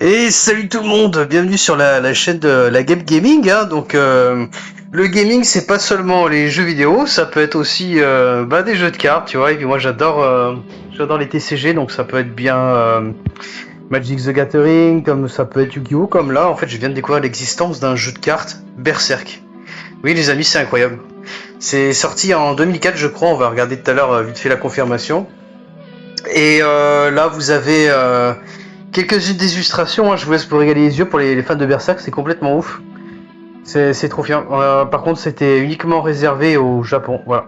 Et salut tout le monde, bienvenue sur la chaîne de la Game Gaming. Le gaming, c'est pas seulement les jeux vidéo, ça peut être aussi des jeux de cartes, tu vois. Et puis moi j'adore les TCG, donc ça peut être bien Magic the Gathering, comme ça peut être Yu-Gi-Oh, comme là en fait je viens de découvrir l'existence d'un jeu de cartes Berserk. Oui les amis, c'est incroyable. C'est sorti en 2004 je crois, on va regarder tout à l'heure vite fait la confirmation. Et là vous avez quelques-unes des illustrations, hein, je vous laisse vous régaler les yeux pour les fans de Berserk, c'est complètement ouf. C'est trop bien. Par contre, c'était uniquement réservé au Japon. Voilà.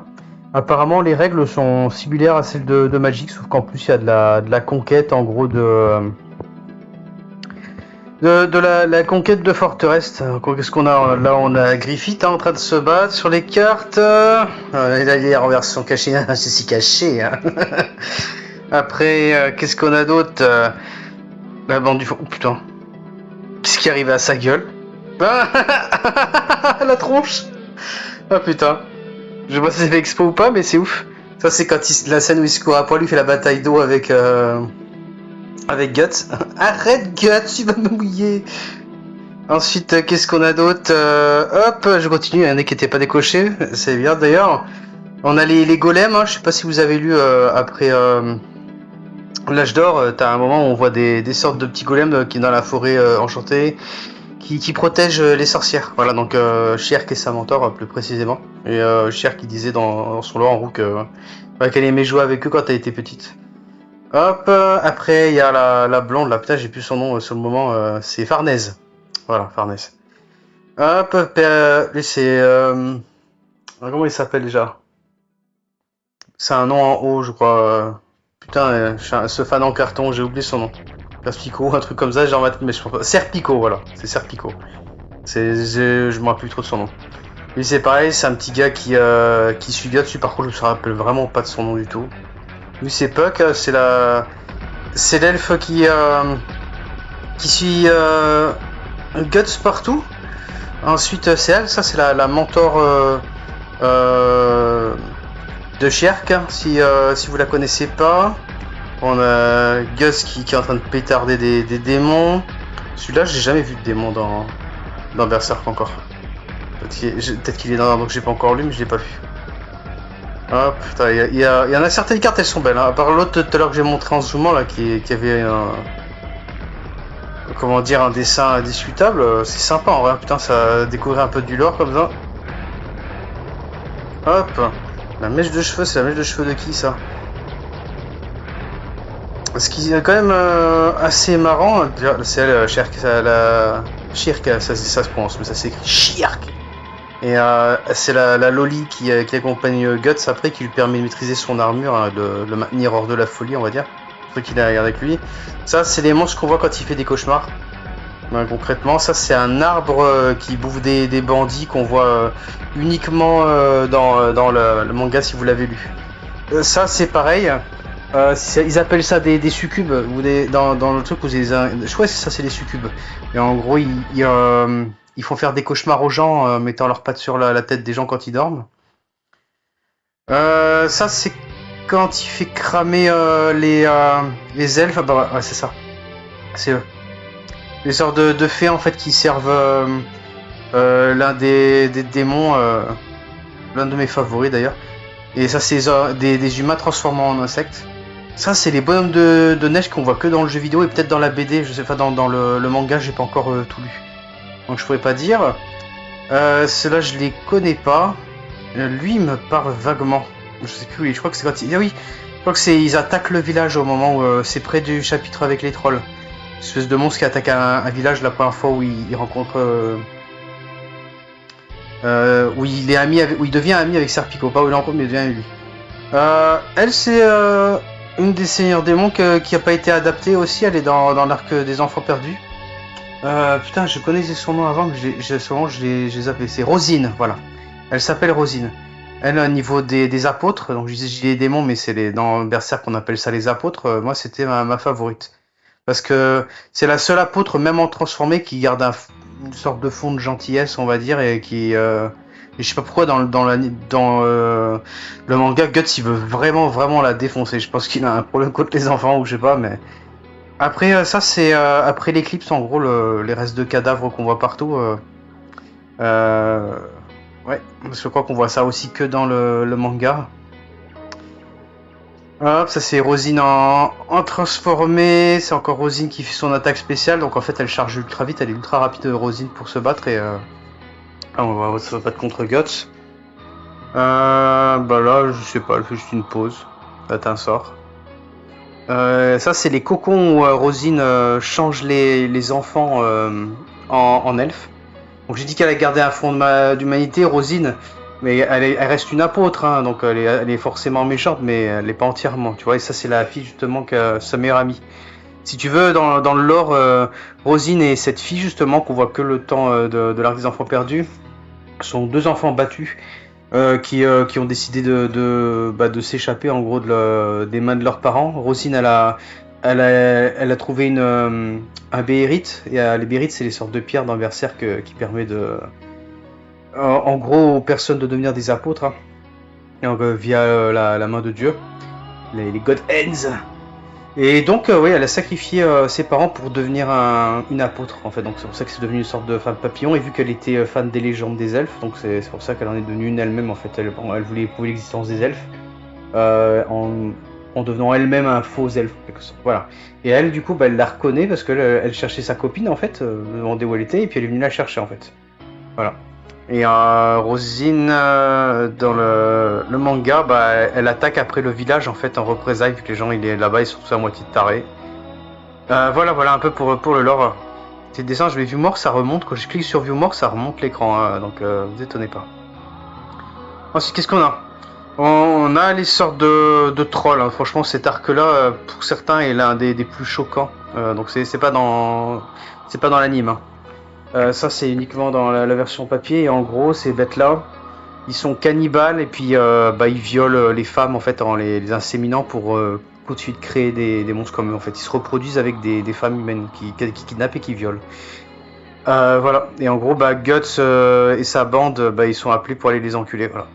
Apparemment, les règles sont similaires à celles de Magic, sauf qu'en plus, il y a de la conquête, en gros, la conquête de forteresse. Qu'est-ce qu'on a là? On a Griffith en train de se battre sur les cartes. Là, il est en version cachée. C'est si caché. Hein. Après, qu'est-ce qu'on a d'autre? La bande du fond. Oh putain. Qu'est-ce qui arrive à sa gueule? Ah la tronche. Ah putain. Je sais pas si c'est fait expo ou pas, mais c'est ouf. Ça, c'est quand la scène où il se court à poil, lui fait la bataille d'eau avec Guts. Arrête Guts, tu vas me mouiller. Ensuite, qu'est-ce qu'on a d'autre? Hop, je continue. Il y en a qui n'étaient pas décochés. C'est bien d'ailleurs. On a les golems. Hein. Je sais pas si vous avez lu après l'âge d'or. T'as un moment où on voit des sortes de petits golems qui dans la forêt enchantée. Qui protège les sorcières. Voilà, donc Cher qui est sa mentor plus précisément. Et Cher qui disait dans son lore en roue qu'elle aimait jouer avec eux quand elle était petite. Hop, après il y a la blonde, là, putain j'ai plus son nom sur le moment, c'est Farnèse. Voilà, Farnèse. Hop, c'est... comment il s'appelle déjà? C'est un nom en haut, je crois. Putain, ce fan en carton, j'ai oublié son nom. Serpico, un truc comme ça, genre, mais je pense pas. Serpico, voilà, c'est Serpico. Je me rappelle plus trop de son nom. Lui c'est pareil, c'est un petit gars qui suit Guts, dessus par contre je me rappelle vraiment pas de son nom du tout. Lui c'est Puck, c'est l'elfe qui suit Guts partout. Ensuite c'est elle, ça c'est la mentor de Shirk, si vous la connaissez pas. On a Gus qui est en train de pétarder des démons. Celui-là j'ai jamais vu de démon dans Berserk encore. Peut-être qu'il est dans un donc j'ai pas encore lu, mais je l'ai pas vu. Hop, putain, il y en a certaines cartes, elles sont belles. Hein. À part l'autre tout à l'heure que j'ai montré en zoomant, là, qui avait comment dire, un dessin indiscutable, c'est sympa en vrai. Putain, ça découvrir un peu du lore comme ça. Hop, la mèche de cheveux, c'est la mèche de cheveux de qui ça? Ce qui est quand même assez marrant, c'est elle, Shirk, Shirk, ça se prononce, mais ça s'écrit Shirk. Et c'est la Loli qui accompagne Guts après, qui lui permet de maîtriser son armure, hein, de le maintenir hors de la folie, on va dire. Faut qu'il ait avec lui. Ça, c'est les monstres qu'on voit quand il fait des cauchemars. Concrètement, ça, c'est un arbre qui bouffe des bandits qu'on voit uniquement dans le manga si vous l'avez lu. Ça, c'est pareil. Ils appellent ça des succubes, ou dans le truc où je crois que ça, c'est des succubes. Et en gros, ils font faire des cauchemars aux gens, mettant leurs pattes sur la tête des gens quand ils dorment. Ça, c'est quand il fait cramer les elfes. Ah bah ouais, c'est ça. C'est eux. Les sortes de fées, en fait, qui servent l'un des démons, l'un de mes favoris d'ailleurs. Et ça, c'est des humains transformés en insectes. Ça, c'est les bonhommes de neige qu'on voit que dans le jeu vidéo et peut-être dans la BD. Je sais pas, dans le manga, j'ai pas encore tout lu. Donc je pourrais pas dire. Ceux-là, je les connais pas. Lui, il me parle vaguement. Je sais plus, je crois que c'est quand il... Ah oui, je crois que ils attaquent le village au moment où c'est près du chapitre avec les trolls. Une espèce de monstre qui attaque un village la première fois où il rencontre... où il est ami avec... où il devient ami avec Serpico. Pas où il rencontre, mais il devient ami lui. Elle, c'est une des seigneurs démons qui a pas été adaptée aussi. Elle est dans l'arc des enfants perdus. Putain, je connaissais son nom avant, mais je les appelais. C'est Rosine, voilà. Elle s'appelle Rosine. Elle, au niveau des apôtres, donc je dis les démons, mais c'est dans Berserk qu'on appelle ça les apôtres. Moi, c'était ma favorite. Parce que c'est la seule apôtre, même en transformé, qui garde une sorte de fond de gentillesse, on va dire, et qui... et je sais pas pourquoi dans le manga, Guts il veut vraiment la défoncer. Je pense qu'il a un problème contre les enfants ou je sais pas, mais Après, ça c'est après l'éclipse, en gros, les restes de cadavres qu'on voit partout. Euh, ouais, je crois qu'on voit ça aussi que dans le manga. Hop, ça c'est Rosine en transformé, c'est encore Rosine qui fait son attaque spéciale, donc en fait elle charge ultra vite, elle est ultra rapide Rosine pour se battre et on va se battre contre Guts. Bah là je sais pas, elle fait juste une pause, là t'as un sort. Ça c'est les cocons où Rosine change les enfants en elfes. Donc j'ai dit qu'elle a gardé un fond d'humanité, Rosine, mais elle reste une apôtre, hein, donc elle est forcément méchante, mais elle n'est pas entièrement, tu vois, et ça c'est la fille justement que sa meilleure amie. Si tu veux, dans le lore, Rosine et cette fille justement, qu'on voit que le temps de l'Arc des Enfants Perdus, sont deux enfants battus qui ont décidé de s'échapper en gros des mains de leurs parents. Rosine, elle a trouvé un béhérite, et les béhérites c'est les sortes de pierres d'un berserk qui permet en gros aux personnes de devenir des apôtres, hein. Donc, via la main de Dieu, les God Hands. Et donc oui, elle a sacrifié ses parents pour devenir une apôtre en fait, donc c'est pour ça que c'est devenu une sorte de femme papillon, et vu qu'elle était fan des légendes des elfes, donc c'est pour ça qu'elle en est devenue une elle-même en fait, elle voulait prouver l'existence des elfes en devenant elle-même un faux elfe, quelque sorte. Voilà. Et elle, du coup, bah, elle la reconnaît parce qu'elle elle cherchait sa copine en fait, demandait où elle était, et puis elle est venue la chercher en fait. Voilà. Et Rosine, dans le manga, bah, elle attaque après le village en fait en représailles, vu que les gens là-bas ils sont tous à moitié tarés. Voilà un peu pour le lore. Ces dessins, je vais View More, ça remonte. Quand je clique sur View More, ça remonte l'écran, hein, donc vous étonnez pas. Ensuite, qu'est-ce qu'on a? On a les sortes de trolls, hein. Franchement, cet arc-là, pour certains, est l'un des plus choquants. Donc c'est pas dans l'anime, hein. Ça c'est uniquement dans la version papier, et en gros ces bêtes là ils sont cannibales, et puis bah, ils violent les femmes en fait en les inséminant pour continuer de créer des monstres comme eux en fait. Ils se reproduisent avec des femmes humaines qui kidnappent et qui violent. Voilà, et en gros bah, Guts et sa bande bah, ils sont appelés pour aller les enculer, voilà.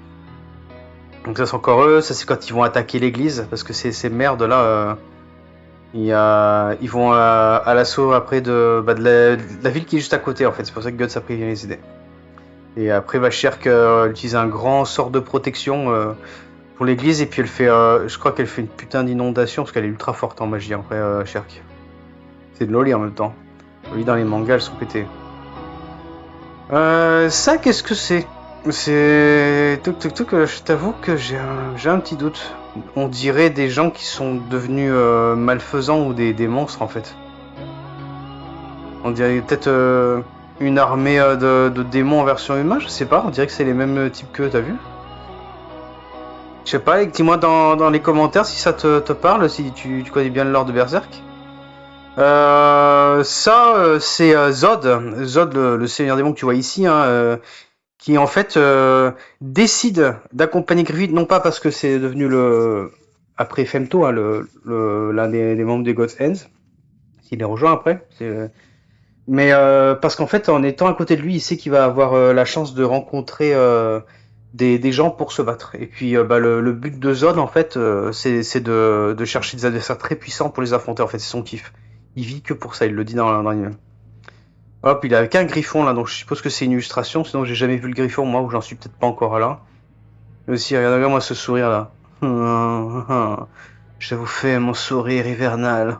Donc ça c'est encore eux, ça c'est quand ils vont attaquer l'église, parce que ces merdes là ils vont à l'assaut après de la ville qui est juste à côté en fait, c'est pour ça que Guts après vient les aider. Et après bah, Shirk utilise un grand sort de protection pour l'église, et puis elle fait, je crois qu'elle fait une putain d'inondation parce qu'elle est ultra forte en magie après Shirk. C'est de Loli en même temps. Loli dans les mangas elles sont pétées. Ça qu'est-ce que c'est? C'est... je t'avoue que j'ai un petit doute. On dirait des gens qui sont devenus malfaisants ou des monstres en fait. On dirait peut-être une armée de démons en version humain, je sais pas, on dirait que c'est les mêmes types qu'eux, t'as vu? Je sais pas, dis-moi dans les commentaires si ça te parle, si tu connais bien le lore de Berserk. C'est Zod. Zod, le seigneur démon que tu vois ici, hein, qui en fait décide d'accompagner Griffith, non pas parce que c'est devenu après Femto, hein, l'un des membres des God's Hands, s'il les rejoint après, mais parce qu'en fait en étant à côté de lui, il sait qu'il va avoir la chance de rencontrer des gens pour se battre. Et puis bah, le but de Zod en fait c'est de chercher des adversaires très puissants pour les affronter, en fait c'est son kiff. Il vit que pour ça, il le dit dans l'anime. Hop, il est avec un griffon là, donc je suppose que c'est une illustration, sinon j'ai jamais vu le griffon moi, ou j'en suis peut-être pas encore là. Mais aussi, regardez-moi ce sourire là. Je vous fais mon sourire hivernal.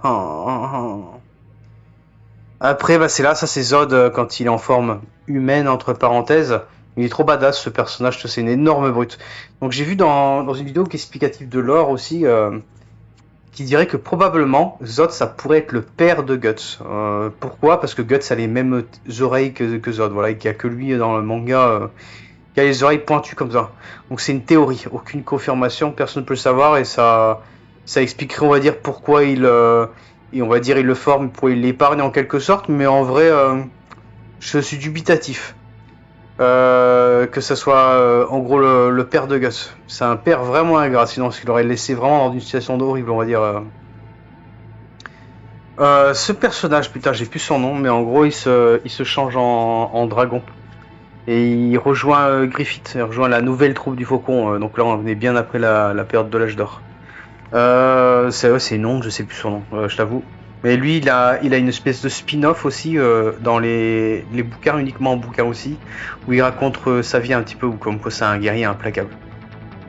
Après, bah c'est là, ça c'est Zod quand il est en forme humaine, entre parenthèses. Il est trop badass ce personnage, c'est une énorme brute. Donc j'ai vu dans une vidéo explicative de lore aussi, qui dirait que probablement Zod ça pourrait être le père de Guts. Pourquoi? Parce que Guts a les mêmes oreilles que Zod, voilà, et qu'il n'y a que lui dans le manga qui a les oreilles pointues comme ça. Donc c'est une théorie, aucune confirmation, personne ne peut le savoir, et ça expliquerait, on va dire, pourquoi il le forme, pourquoi il l'épargne en quelque sorte, mais en vrai je suis dubitatif. Que ça soit en gros le père de Gus. C'est un père vraiment ingrat, sinon il l'aurait laissé vraiment dans une situation horrible, on va dire. Ce personnage, putain, j'ai plus son nom, mais en gros il se change en dragon. Et il rejoint Griffith, il rejoint la nouvelle troupe du Faucon. Donc là on est bien après la période de l'âge d'or. C'est non, je sais plus son nom, je t'avoue. Mais lui, il a une espèce de spin-off aussi dans les bouquins, uniquement en bouquin aussi, où il raconte sa vie un petit peu, ou comme quoi c'est un guerrier implacable.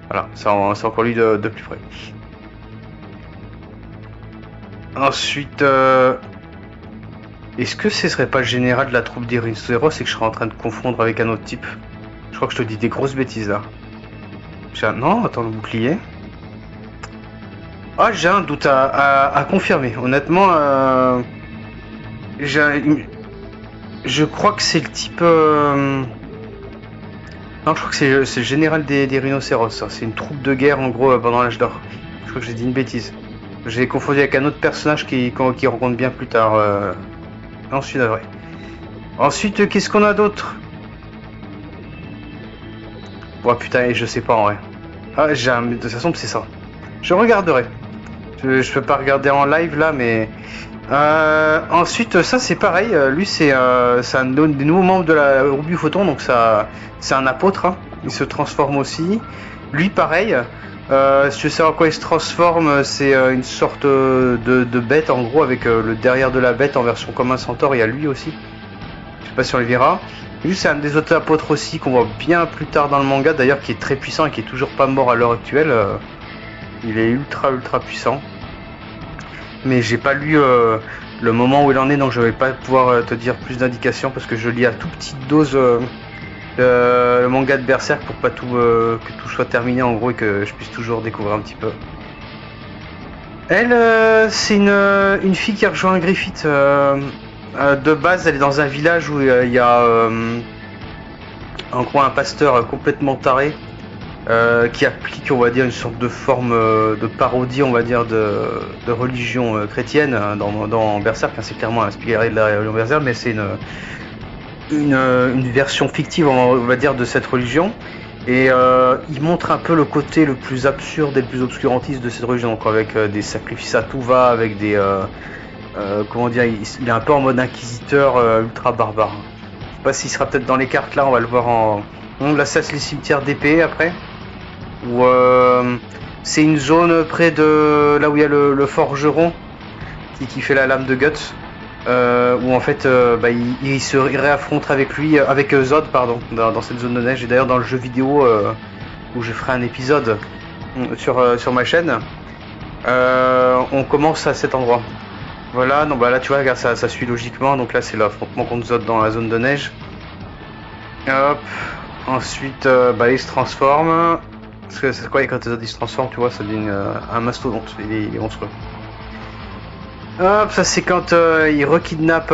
Voilà, c'est encore lui de plus près. Ensuite, est-ce que ce serait pas le général de la troupe des rhinocéros et que je serais en train de confondre avec un autre type? Je crois que je te dis des grosses bêtises là. Non, attends, le bouclier. Ah, j'ai un doute à confirmer. Honnêtement, je crois que c'est le type... Non, je crois que c'est le général des rhinocéros. C'est une troupe de guerre, en gros, pendant l'âge d'or. Je crois que j'ai dit une bêtise. J'ai confondu avec un autre personnage qui rencontre bien plus tard. Non, je suis navré. Ensuite, qu'est-ce qu'on a d'autre? Oh putain, je sais pas en vrai. Ah, de toute façon, c'est ça. Je regarderai. Je peux pas regarder en live là, mais... ensuite, ça c'est pareil. Lui, c'est un des nouveaux membres de la Ruby Photon, donc ça, c'est un apôtre. Hein. Il se transforme aussi. Lui, pareil. Si tu sais en quoi il se transforme, c'est une sorte de bête en gros, avec le derrière de la bête en version comme un centaure. Il y a lui aussi. Je sais pas si on le verra. Lui, c'est un des autres apôtres aussi qu'on voit bien plus tard dans le manga, d'ailleurs, qui est très puissant et qui est toujours pas mort à l'heure actuelle. Il est ultra puissant. Mais j'ai pas lu le moment où il en est, donc je vais pas pouvoir te dire plus d'indications parce que je lis à toute petite dose le manga de Berserk pour pas que tout soit terminé en gros et que je puisse toujours découvrir un petit peu. Elle, c'est une fille qui a rejoint Griffith. De base, elle est dans un village où il y a en gros un pasteur complètement taré. Qui applique, on va dire, une sorte de forme de parodie, on va dire, de religion chrétienne hein, dans Berserk. Hein, c'est clairement inspiré de la religion Berserk, mais c'est une version fictive, on va dire, de cette religion. Et il montre un peu le côté le plus absurde et le plus obscurantiste de cette religion, donc avec des sacrifices à tout va, avec des... comment dire, il est un peu en mode inquisiteur ultra barbare. Je sais pas s'il sera peut-être dans les cartes là, on va le voir en... Là, ça c'est les cimetières d'épée après. Où c'est une zone près de là où il y a le forgeron qui fait la lame de Guts, où en fait il se réaffronte avec lui, avec Zod pardon, dans cette zone de neige. Et d'ailleurs dans le jeu vidéo où je ferai un épisode sur ma chaîne, on commence à cet endroit. Voilà, donc là tu vois, regarde, ça suit logiquement. Donc là c'est l'affrontement contre Zod dans la zone de neige. Hop. Ensuite il se transforme. Parce que c'est quoi quand il se transforme, tu vois, ça devient un mastodonte, il est monstrueux. Hop, ça c'est quand il rekidnappe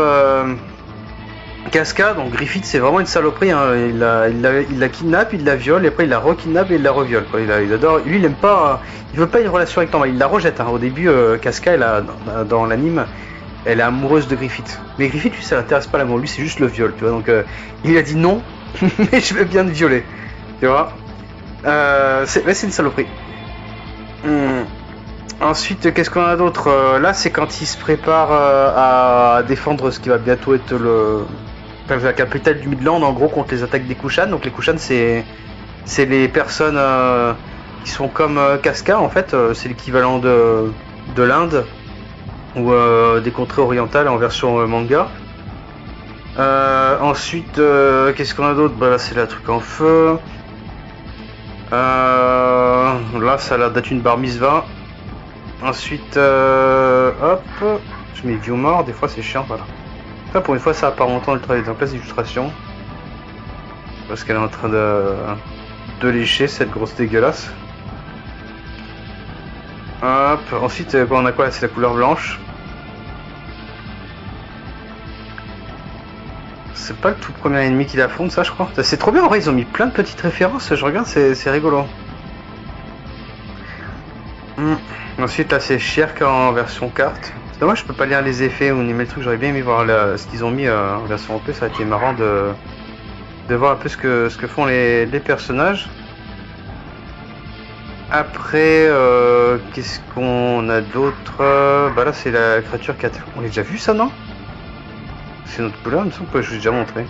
Casca, donc Griffith c'est vraiment une saloperie, hein. Il la kidnappe, il la viole, et après il la rekidnappe et il la reviole. Quoi. Il adore, lui il aime pas, il veut pas une relation avec toi, il la rejette. Hein. Au début, Casca, dans l'anime, elle est amoureuse de Griffith. Mais Griffith, lui, ça l'intéresse pas l'amour, lui c'est juste le viol, tu vois. Donc il a dit non, mais je vais bien te violer, tu vois. C'est une saloperie. Ensuite, qu'est-ce qu'on a d'autre? Là, c'est quand il se prépare à défendre ce qui va bientôt être la capitale du Midland, en gros, contre les attaques des Kushan. Donc les Kushan, c'est les personnes qui sont comme Casca, en fait. C'est l'équivalent de l'Inde ou des contrées orientales en version manga. Ensuite, qu'est-ce qu'on a d'autre? Là, c'est la truc en feu. Là, ça a l'air d'être une bar mitzvah. Ensuite, hop, je mets view mort, des fois c'est chiant, voilà. Ça, pour une fois, ça a pas longtemps le travail en place d'illustration. Parce qu'elle est en train de lécher cette grosse dégueulasse. Hop, ensuite, on a quoi? C'est la couleur blanche. C'est pas le tout premier ennemi qui l'affronte, ça, je crois. C'est trop bien, en vrai, ils ont mis plein de petites références, je regarde, c'est rigolo. Ensuite, là, c'est Shirk en version carte. C'est dommage, je peux pas lire les effets ou ni le truc. J'aurais bien aimé voir ce qu'ils ont mis en version OP. Ça a été marrant de voir un peu ce que font les personnages. Après, qu'est-ce qu'on a d'autre? Bah là, c'est la créature 4. On l'a déjà vu ça, non? C'est notre couleur, il me semble que je vous ai déjà montré.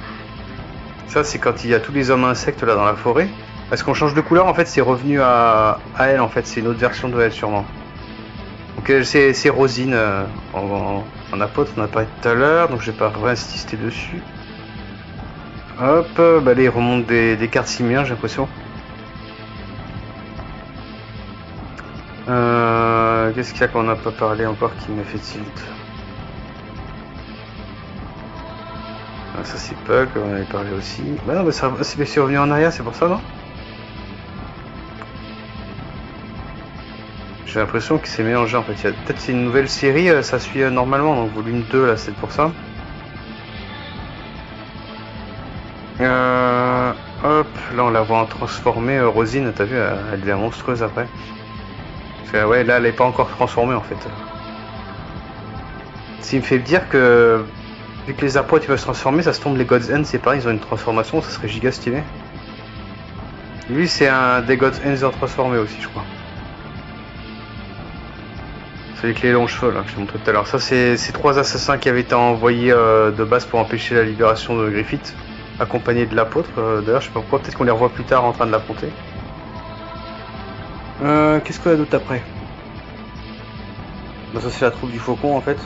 Ça, c'est quand il y a tous les hommes insectes là dans la forêt. Parce qu'on change de couleur, en fait, c'est revenu à elle, en fait. C'est une autre version de elle, sûrement. Donc, c'est Rosine En apôtre, on a parlé tout à l'heure, donc je vais pas réinsister dessus. Hop, bah là il remonte des cartes similaires, j'ai l'impression. Qu'est-ce qu'il y a qu'on n'a pas parlé encore qui m'a fait tilt? Ah, ça c'est Puck, on avait parlé aussi. Bah non, bah c'est revenu en arrière, c'est pour ça, non? J'ai l'impression que c'est mélangé en fait. Peut-être c'est une nouvelle série, ça suit normalement, donc volume 2 là, c'est pour ça. Hop, là on la voit en transformée, Rosine, t'as vu, elle devient monstrueuse après. Ouais, là elle est pas encore transformée en fait. Ce qui me fait dire que, vu que les apôtres ils peuvent se transformer, ça se tombe les God's End, c'est pareil, ils ont une transformation, ça serait giga stylé. Lui c'est un des God's End transformé aussi, je crois. C'est avec les longs cheveux là que je t'ai montré tout à l'heure. Ça c'est 3 assassins qui avaient été envoyés de base pour empêcher la libération de Griffith, accompagnés de l'apôtre. D'ailleurs je sais pas pourquoi, peut-être qu'on les revoit plus tard en train de l'affronter. Qu'est-ce qu'on a d'autre après? Bah, ça c'est la troupe du faucon en fait.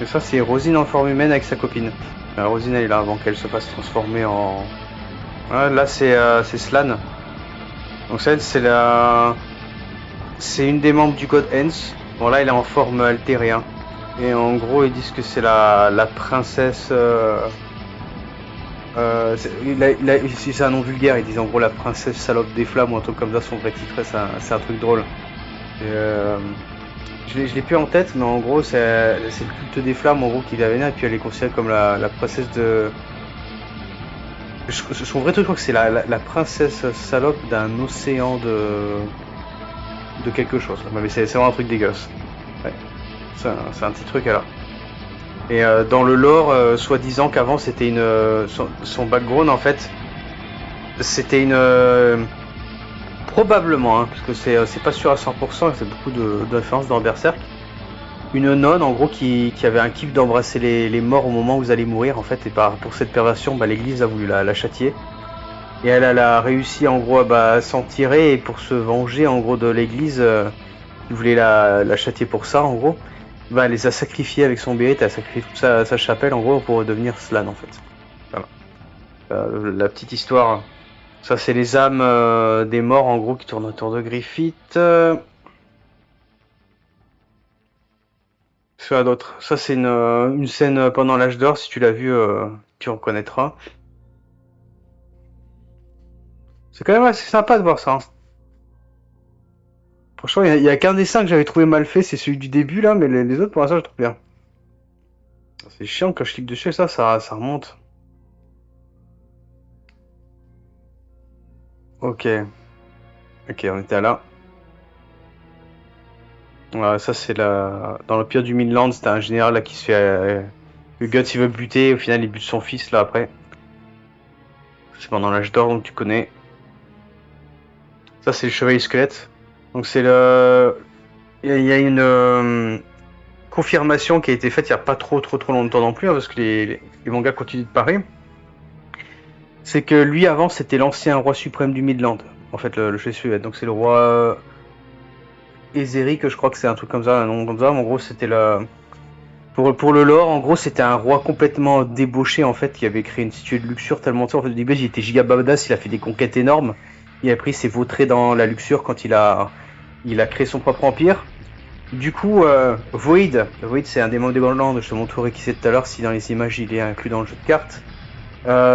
Et ça c'est Rosine en forme humaine avec sa copine. Rosine elle est là avant qu'elle se fasse transformer en... là c'est Slan. Donc ça c'est c'est une des membres du God Ends. Bon là elle est en forme altérée. Hein. Et en gros ils disent que c'est la princesse... c'est un nom vulgaire, ils disent en gros la princesse salope des flammes ou un truc comme ça, son vrai titre, c'est un truc drôle. Je l'ai plus en tête, mais en gros c'est le culte des flammes en gros qui la vénère, et puis elle est considérée comme la princesse de... Son vrai truc, je crois que c'est la princesse salope d'un océan de quelque chose. Mais c'est vraiment un truc dégueulasse. Ouais. C'est un petit truc alors. Et dans le lore, soi-disant qu'avant c'était une... son background en fait, c'était une... probablement, hein, parce que c'est pas sûr à 100%, c'est beaucoup d'influence dans Berserk. Une nonne en gros qui avait un kiff d'embrasser les morts au moment où vous allez mourir en fait, et pour cette perversion, bah, l'église a voulu la châtier. Et elle a réussi en gros à s'en tirer, et pour se venger en gros de l'église, qui voulait la châtier pour ça en gros. Bah, elle les a sacrifiés avec son béret, elle a sacrifié toute sa chapelle en gros pour devenir Slan en fait. Voilà. La petite histoire. Ça c'est les âmes des morts en gros qui tournent autour de Griffith. Quoi d'autre? Ça c'est une scène pendant l'âge d'or, si tu l'as vu, tu reconnaîtras. C'est quand même assez sympa de voir ça. Hein. Franchement, il y a qu'un dessin que j'avais trouvé mal fait, c'est celui du début là, mais les autres pour l'instant je trouve bien. C'est chiant quand je clique dessus, ça remonte. Ok. Ok, on était là. Ça c'est dans le pire du Midland, c'était un général là qui se fait... le Guts il veut buter, au final il bute son fils là après. C'est pendant l'âge d'or, donc tu connais. Ça c'est le chevalier squelette. Donc c'est il y a une confirmation qui a été faite il n'y a pas trop longtemps non plus, hein, parce que les mangas continuent de paraître. C'est que lui avant c'était l'ancien roi suprême du Midland. En fait le chevalier squelette. Donc c'est le roi Ezeric, je crois que c'est un truc comme ça, un nom comme ça. Mais en gros c'était pour le lore, en gros c'était un roi complètement débauché en fait, qui avait créé une situation de luxure tellement en fait au début il était giga badass, il a fait des conquêtes énormes. Et après il s'est vautré dans la luxure quand il a créé son propre empire. Du coup, Void c'est un des membres des Gauntlands, je te montrerai qui c'est tout à l'heure si dans les images il est inclus dans le jeu de cartes.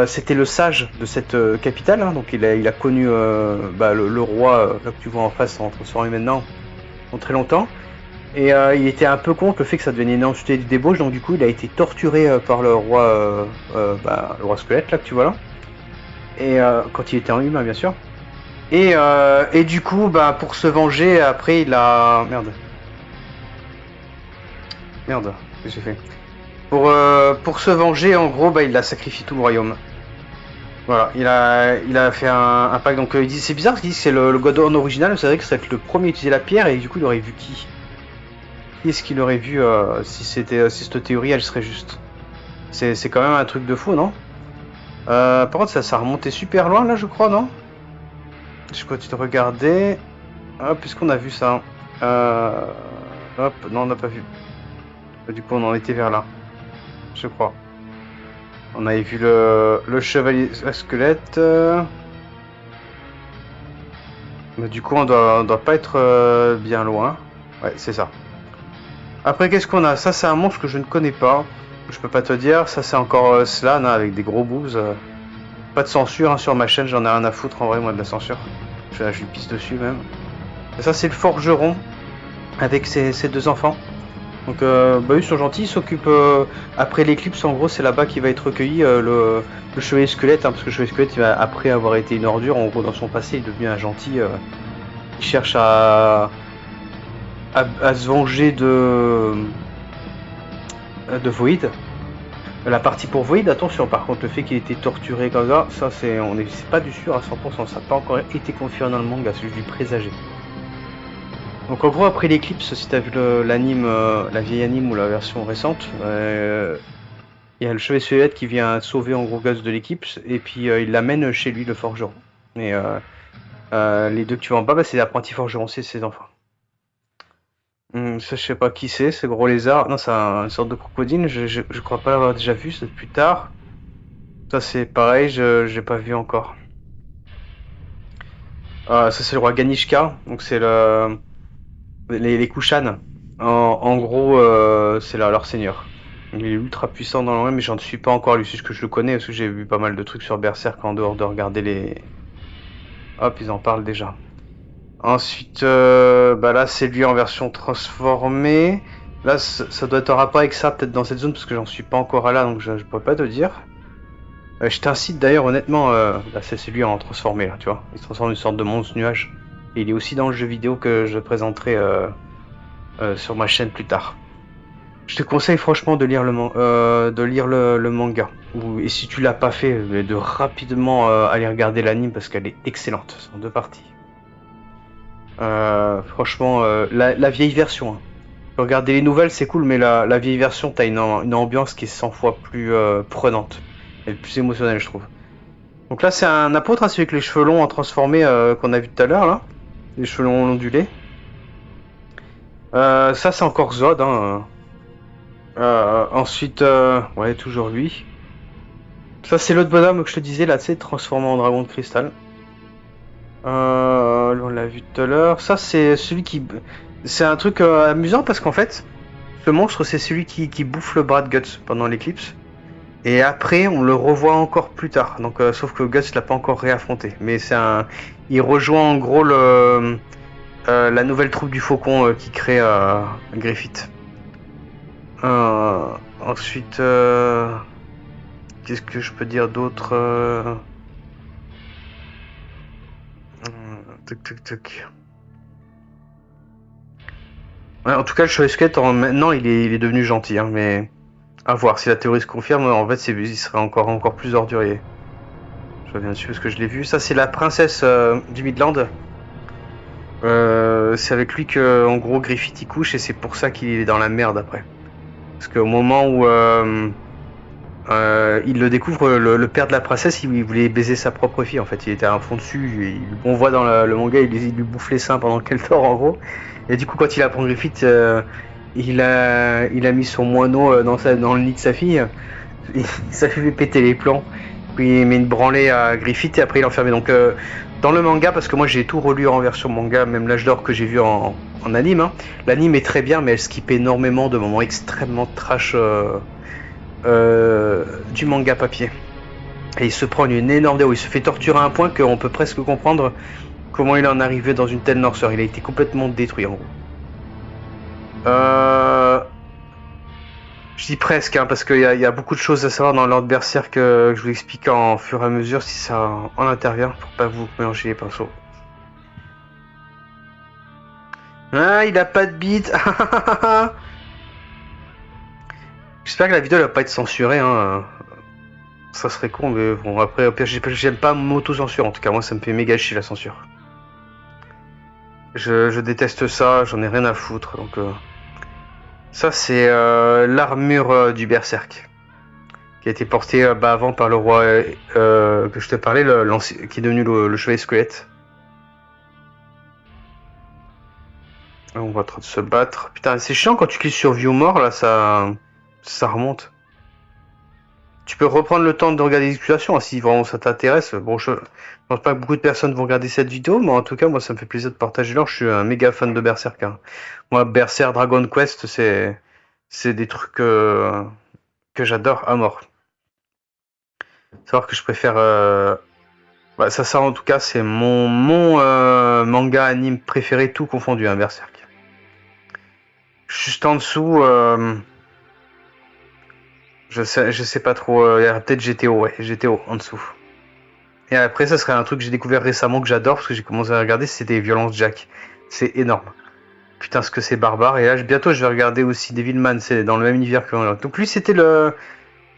C'était le sage de cette capitale, hein, donc il a connu le roi là que tu vois en face en transformé maintenant, en très longtemps. Et il était un peu contre le fait que ça devenait une entité de débauche, donc du coup il a été torturé par le roi squelette là que tu vois là. Et quand il était en humain bien sûr. Et du coup pour se venger après il a... Merde, qu'est-ce que j'ai fait? Pour se venger en gros il a sacrifié tout le royaume. Voilà, il a fait un pacte, donc il dit, c'est bizarre parce qu'il dit que c'est le God Horn original, c'est vrai que ça va être le premier à utiliser la pierre, et du coup il aurait vu qui? Qui est-ce qu'il aurait vu si cette théorie elle serait juste? C'est quand même un truc de fou, non? Par contre ça remontait super loin là je crois, non? Je continue de regarder. puisqu'on a vu ça. Hop, non, on n'a pas vu. Du coup, on en était vers là. Je crois. On avait vu le chevalier à squelette. Mais du coup, on doit pas être bien loin. Ouais, c'est ça. Après, qu'est-ce qu'on a? Ça, c'est un monstre que je ne connais pas. Je peux pas te dire. Ça, c'est encore Slan, hein, avec des gros boobs. Pas de censure hein, sur ma chaîne, j'en ai rien à foutre en vrai, moi, de la censure. Je lui pisse dessus même. Et ça, c'est le forgeron avec ses deux enfants. Donc, bah, ils sont gentils, ils s'occupent. Après l'éclipse, en gros, c'est là-bas qu'il va être recueilli le chevalier squelette. Hein, parce que le chevalier squelette, après avoir été une ordure, en gros, dans son passé, il est devenu un gentil. Il cherche à se venger de Void. La partie pour Void, attention, par contre, le fait qu'il ait été torturé comme ça, c'est pas du sûr à 100%, ça n'a pas encore été confirmé dans le manga, c'est juste du présagé. Donc en gros, après l'éclipse, si t'as vu l'anime, la vieille anime ou la version récente, il y a le chevalier squelette qui vient sauver en gros Gus de l'éclipse, et puis il l'amène chez lui, le forgeron. Et les deux que tu vois en bas, bah, c'est l'apprenti forgeron, c'est ses enfants. Ça, je sais pas qui c'est, ce gros lézard. Non, c'est une sorte de crocodile, je crois pas l'avoir déjà vu, c'est plus tard. Ça, c'est pareil, j'ai pas vu encore. Ça, c'est le roi Ganishka, donc c'est les Kushan. En gros, c'est leur seigneur. Il est ultra puissant dans le mais j'en suis pas encore lui, c'est juste que je le connais, parce que j'ai vu pas mal de trucs sur Berserk en dehors de regarder les... Hop, ils en parlent déjà. Ensuite, bah là, c'est lui en version transformée. Là, ça doit être en rapport avec ça, peut-être dans cette zone, parce que j'en suis pas encore à là, donc je pourrais pas te dire. Je t'incite d'ailleurs, honnêtement, là, c'est lui en transformé, là, tu vois. Il se transforme en une sorte de monstre nuage. Et il est aussi dans le jeu vidéo que je présenterai sur ma chaîne plus tard. Je te conseille franchement de lire le manga. Et si tu l'as pas fait, de rapidement aller regarder l'anime parce qu'elle est excellente. C'est en 2 parties. Franchement, la vieille version. Hein. Regarder les nouvelles, c'est cool, mais la vieille version, t'as une ambiance qui est 100 fois plus prenante. Et plus émotionnelle, je trouve. Donc là, c'est un apôtre, hein, celui avec les cheveux longs en transformé qu'on a vu tout à l'heure, là. Les cheveux longs ondulés. Ça, c'est encore Zod, hein. Ensuite, ouais, toujours lui. Ça, c'est l'autre bonhomme que je te disais, là, tu sais, transformé en dragon de cristal. On l'a vu tout à l'heure. Ça, c'est celui qui... C'est un truc amusant parce qu'en fait, ce monstre, c'est celui qui bouffe le bras de Guts pendant l'éclipse. Et après, on le revoit encore plus tard. Donc, sauf que Guts l'a pas encore réaffronté. Mais c'est un... Il rejoint en gros la nouvelle troupe du Faucon qui crée Griffith. Ensuite, qu'est-ce que je peux dire d'autre Ouais, en tout cas, le chevalier squelette, maintenant, il est devenu gentil, hein, mais à voir si la théorie se confirme. En fait, il serait encore plus ordurier. Je reviens dessus parce que je l'ai vu. Ça, c'est la princesse du Midland. C'est avec lui que, en gros, Griffith y couche et c'est pour ça qu'il est dans la merde après. Parce qu'au moment où il le découvre, le père de la princesse, il voulait baiser sa propre fille en fait. Il était à un fond dessus. On voit dans le manga, il lui bouffe les seins pendant qu'elle dort en gros. Et du coup, quand il apprend Griffith, il a mis son moineau dans le nid de sa fille. Ça lui fait péter les plombs. Puis il met une branlée à Griffith et après il l'enferme. Donc dans le manga, parce que moi j'ai tout relu en version manga, même l'âge d'or que j'ai vu en anime. Hein. L'anime est très bien, mais elle skip énormément de moments extrêmement trash du manga papier. Et il se prend une énorme déo. Il se fait torturer à un point qu'on peut presque comprendre comment il en est arrivé dans une telle noirceur. Il a été complètement détruit en gros. Je dis presque, hein, parce qu'il y a beaucoup de choses à savoir dans l'ordre Berserk que je vous explique en fur et à mesure si ça en intervient, pour pas vous mélanger les pinceaux. Ah, il a pas de bite. J'espère que la vidéo elle va pas être censurée, hein. Ça serait con, mais bon, après, au pire, j'aime pas m'auto-censure, en tout cas, moi ça me fait méga chier la censure. Je déteste ça, j'en ai rien à foutre, donc... Ça, c'est l'armure du Berserk, qui a été portée avant par le roi que je te parlais, qui est devenu le chevalier squelette. On va en train de se battre. Putain, c'est chiant quand tu cliques sur vie ou mort, là, ça remonte. Tu peux reprendre le temps de regarder les explications, hein, si vraiment ça t'intéresse. Bon, je pense pas que beaucoup de personnes vont regarder cette vidéo, mais en tout cas, moi, ça me fait plaisir de partager là. Je suis un méga fan de Berserk, hein. Moi, Berserk, Dragon Quest, c'est des trucs que j'adore à mort. Savoir que je préfère... Bah, ça en tout cas, c'est mon manga anime préféré, tout confondu, hein, Berserk. Juste en dessous, je sais pas trop, il y a peut-être GTO, ouais, GTO en dessous. Et après, ça serait un truc que j'ai découvert récemment que j'adore, parce que j'ai commencé à regarder, c'était Violence Jack. C'est énorme. Putain, ce que c'est barbare. Et là, bientôt, je vais regarder aussi Devilman, c'est dans le même univers que moi. Donc lui, c'était le...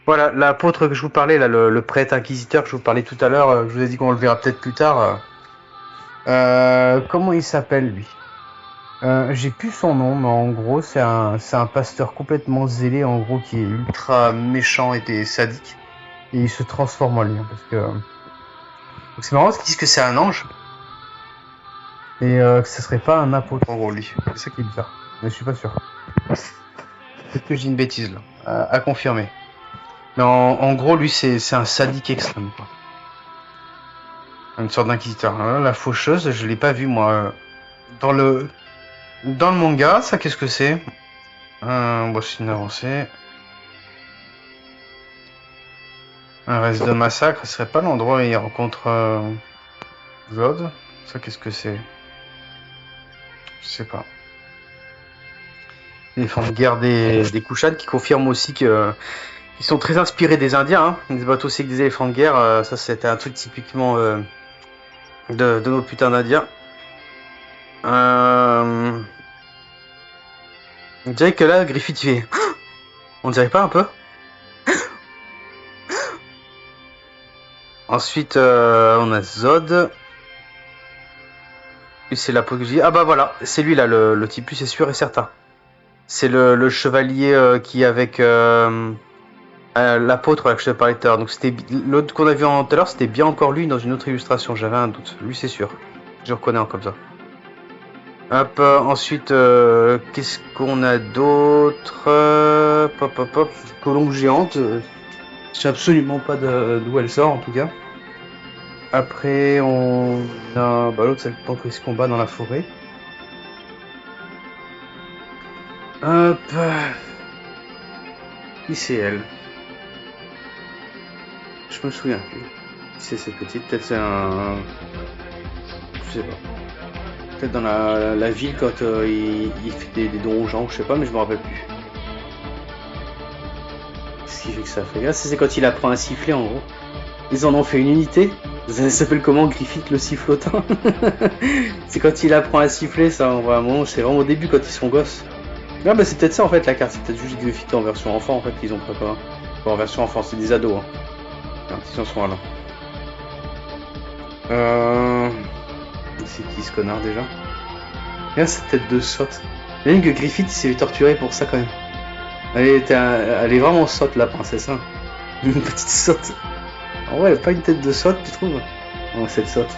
Voilà, l'apôtre que je vous parlais, là, le prêtre inquisiteur que je vous parlais tout à l'heure, je vous ai dit qu'on le verra peut-être plus tard. Comment il s'appelle, lui? J'ai plus son nom, mais en gros, c'est un pasteur complètement zélé, en gros, qui est ultra méchant et sadique. Et il se transforme en lui, hein, parce que... Donc c'est marrant, parce qu'ils disent que c'est un ange. Et que ce serait pas un apôtre, en gros, lui. C'est ça qui est bizarre. Mais je suis pas sûr. Peut-être que j'ai une bêtise, là. À confirmer. Mais en gros, lui, c'est un sadique extrême, quoi. Une sorte d'inquisiteur. La faucheuse, je l'ai pas vu, moi. Dans le manga, ça, qu'est-ce que c'est? Bon, c'est une avancée. Un reste de massacre, ce serait pas l'endroit où il rencontre Zod? Ça, qu'est-ce que c'est? Je sais pas. Les formes de guerre des Kushan qui confirment aussi que ils sont très inspirés des Indiens. Hein. Ils se battent aussi avec des éléphants de guerre. Ça, c'était un truc typiquement de nos putains d'Indiens. On dirait que là, Griffith fait... On dirait pas un peu? Ensuite, on a Zod. Et c'est la peau que je dis. Ah bah voilà, c'est lui là, le type, c'est sûr et certain. C'est le chevalier qui est avec l'apôtre que je te parlais tout à l'heure. Donc c'était l'autre qu'on a vu tout à l'heure, c'était bien encore lui dans une autre illustration. J'avais un doute. Lui c'est sûr. Je le reconnais comme ça. Hop, ensuite, qu'est-ce qu'on a d'autre? Pop, pop, pop. Colombe géante. Je sais absolument pas d'où elle sort en tout cas. Après, on a l'autre, c'est le temps qu'il se combat dans la forêt. Hop. Qui c'est elle? Je me souviens plus. C'est cette petite, peut-être c'est un... Je sais pas. Peut-être dans la ville quand il fait des dons aux gens, je sais pas, mais je me rappelle plus. Qu'est-ce qui fait que ça fait? Là, c'est quand il apprend à siffler en gros. Ils en ont fait une unité. Ça s'appelle comment? Griffith le sifflotin. C'est quand il apprend à siffler, ça, vraiment. C'est vraiment au début quand ils sont gosses. Ah bah c'est peut-être ça en fait la carte, c'est peut-être juste Griffith en version enfant en fait qu'ils ont préparé. Enfin, en version enfant, c'est des ados. Hein. Ils en sont là. C'est qui ce connard déjà? Regarde cette tête de sotte. Même que Griffith il s'est fait torturer pour ça quand même. Elle est vraiment sotte la princesse. Hein. Une petite sotte. En vrai elle a pas une tête de sotte tu trouves? Oh cette sotte.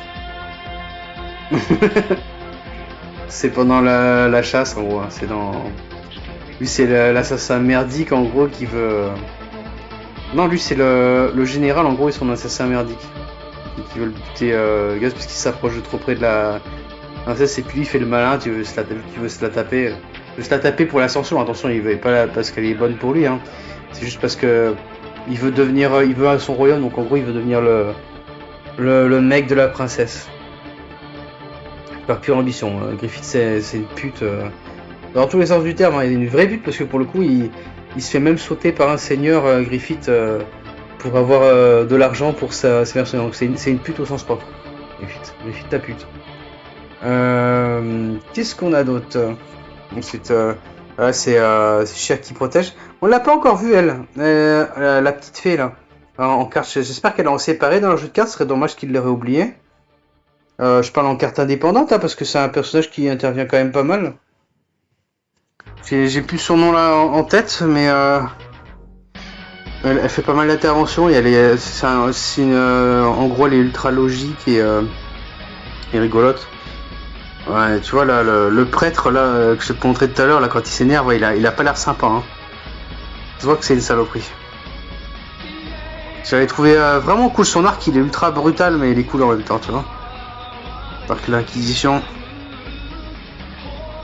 C'est pendant la chasse en gros, hein. C'est dans... Lui c'est l'assassin merdique en gros qui veut... Non lui c'est le général en gros, ils sont un assassin merdique. Qui veut le buter gaz parce qu'il s'approche de trop près de la princesse et puis lui il fait le malin, tu veux se la taper. Il veut se la taper pour l'ascension, attention il veut pas parce qu'elle est bonne pour lui, hein. C'est juste parce que il veut devenir, il veut son royaume, donc en gros il veut devenir le mec de la princesse. Par pure ambition. Griffith c'est une pute dans tous les sens du terme, hein. Il est une vraie pute parce que pour le coup il se fait même sauter par un seigneur Griffith pour avoir de l'argent pour sa version. Donc c'est une pute au sens propre. Griffith ta pute. Qu'est-ce qu'on a d'autre? Ensuite c'est Cher qui protège. On l'a pas encore vu elle, la petite fée là. En carte, j'espère qu'elle est en séparé dans le jeu de cartes, ce serait dommage qu'il l'aurait oublié. Je parle en carte indépendante hein, parce que c'est un personnage qui intervient quand même pas mal. J'ai plus son nom là en tête, mais elle fait pas mal d'interventions et en gros elle est ultra logique et rigolote. Ouais, tu vois, là, le prêtre, là, que je te montrais tout à l'heure, là, quand il s'énerve, ouais, il a pas l'air sympa, hein. Tu vois que c'est une saloperie. J'avais trouvé vraiment cool son arc, il est ultra brutal, mais il est cool en même temps, tu vois. Par que l'Inquisition,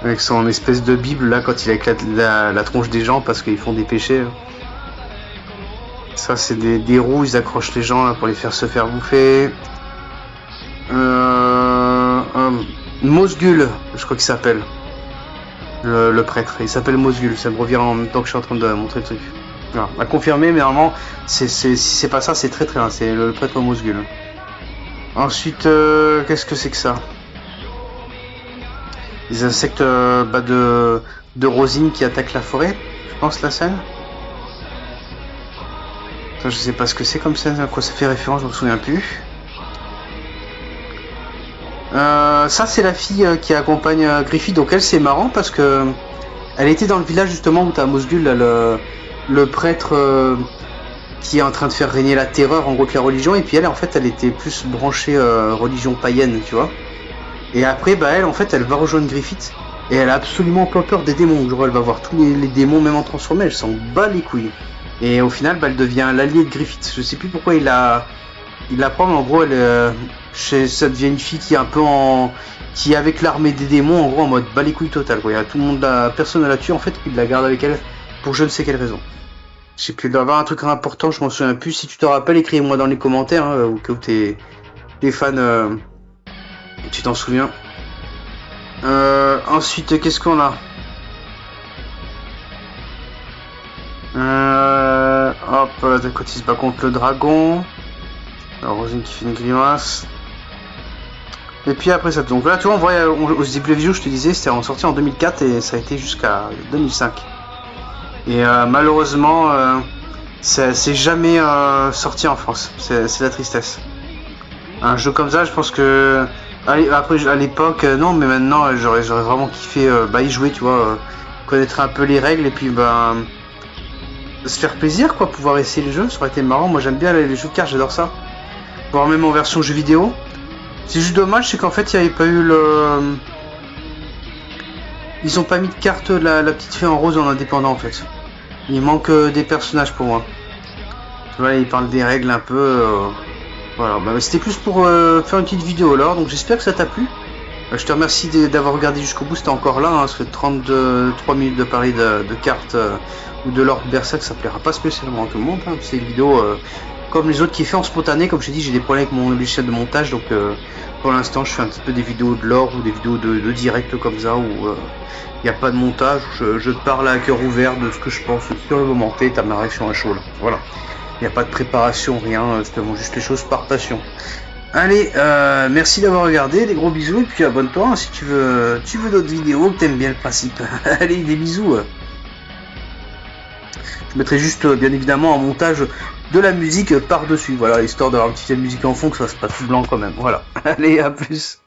avec son espèce de bible, là, quand il éclate la tronche des gens parce qu'ils font des péchés. Ça, c'est des roues, ils accrochent les gens là, pour les faire se faire bouffer. Mosgul, je crois qu'il s'appelle. Le prêtre, il s'appelle Mosgul, ça me revient en même temps que je suis en train de montrer le truc. Voilà, à confirmer, mais normalement, si c'est pas ça, c'est très bien, c'est le prêtre Mosgul. Ensuite, qu'est-ce que c'est que ça? Les insectes de rosine qui attaquent la forêt, je pense, la scène. Je sais pas ce que c'est comme scène, à quoi ça fait référence, je me souviens plus. Ça c'est la fille qui accompagne Griffith, donc elle c'est marrant parce que elle était dans le village justement où t'as Mosgul, là, le prêtre qui est en train de faire régner la terreur en gros de la religion, et puis elle en fait elle était plus branchée religion païenne, tu vois. Et après bah elle en fait elle va rejoindre Griffith et elle a absolument pas peur des démons, genre elle va voir tous les démons même en transformé, elle s'en bat les couilles. Et au final bah elle devient l'alliée de Griffith, je sais plus pourquoi il la prend, mais en gros elle ça devient une fille qui est un peu qui est avec l'armée des démons en gros en mode bas les couilles total quoi. Il y a tout le monde, personne à la tuer en fait, il la garde avec elle pour je ne sais quelle raison. Je sais plus, il doit y avoir un truc important, je m'en souviens plus. Si tu te rappelles, écris-moi dans les commentaires, hein, ou que t'es fans, tu t'en souviens. Ensuite, qu'est-ce qu'on a? Hop, quand il se bat contre le dragon. Alors, Rosine qui fait une grimace. Et puis après ça, donc là tu vois, on voit au début de la vidéo, je te disais, c'était sorti en 2004 et ça a été jusqu'à 2005. Et malheureusement, c'est jamais sorti en France. C'est la tristesse. Un jeu comme ça, je pense que après à l'époque, non, mais maintenant j'aurais vraiment kiffé y jouer, tu vois, connaître un peu les règles et puis se faire plaisir quoi, pouvoir essayer le jeu, ça aurait été marrant. Moi j'aime bien les jeux de cartes, j'adore ça. Voire même en version jeu vidéo. C'est juste dommage, c'est qu'en fait il n'y avait pas eu le. Ils ont pas mis de carte la petite fée en rose en indépendant en fait. Il manque des personnages pour moi. Tu vois, ils parlent des règles un peu. Voilà, bah, c'était plus pour faire une petite vidéo alors, donc j'espère que ça t'a plu. Je te remercie d'avoir regardé jusqu'au bout, c'était encore là, hein, ça fait 3 minutes de parler de cartes ou de Lord Berserk, ça plaira pas spécialement à tout le monde. Hein. C'est une vidéo comme les autres qui est fait en spontané, comme je t'ai dit, j'ai des problèmes avec mon logiciel de montage, donc pour l'instant je fais un petit peu des vidéos de lore ou des vidéos de direct comme ça où il n'y a pas de montage, je te parle à cœur ouvert de ce que je pense sur le moment T, t'as ma réaction à chaud là, voilà. Il n'y a pas de préparation, rien, je te montre juste les choses par passion. Allez, merci d'avoir regardé, des gros bisous, et puis abonne-toi hein, si tu veux d'autres vidéos, que t'aimes bien le principe. Allez, des bisous. Je mettrai juste, bien évidemment, en montage de la musique par-dessus, voilà, histoire d'avoir un petit peu de musique en fond, que ça se passe tout blanc quand même, voilà. Allez, à plus.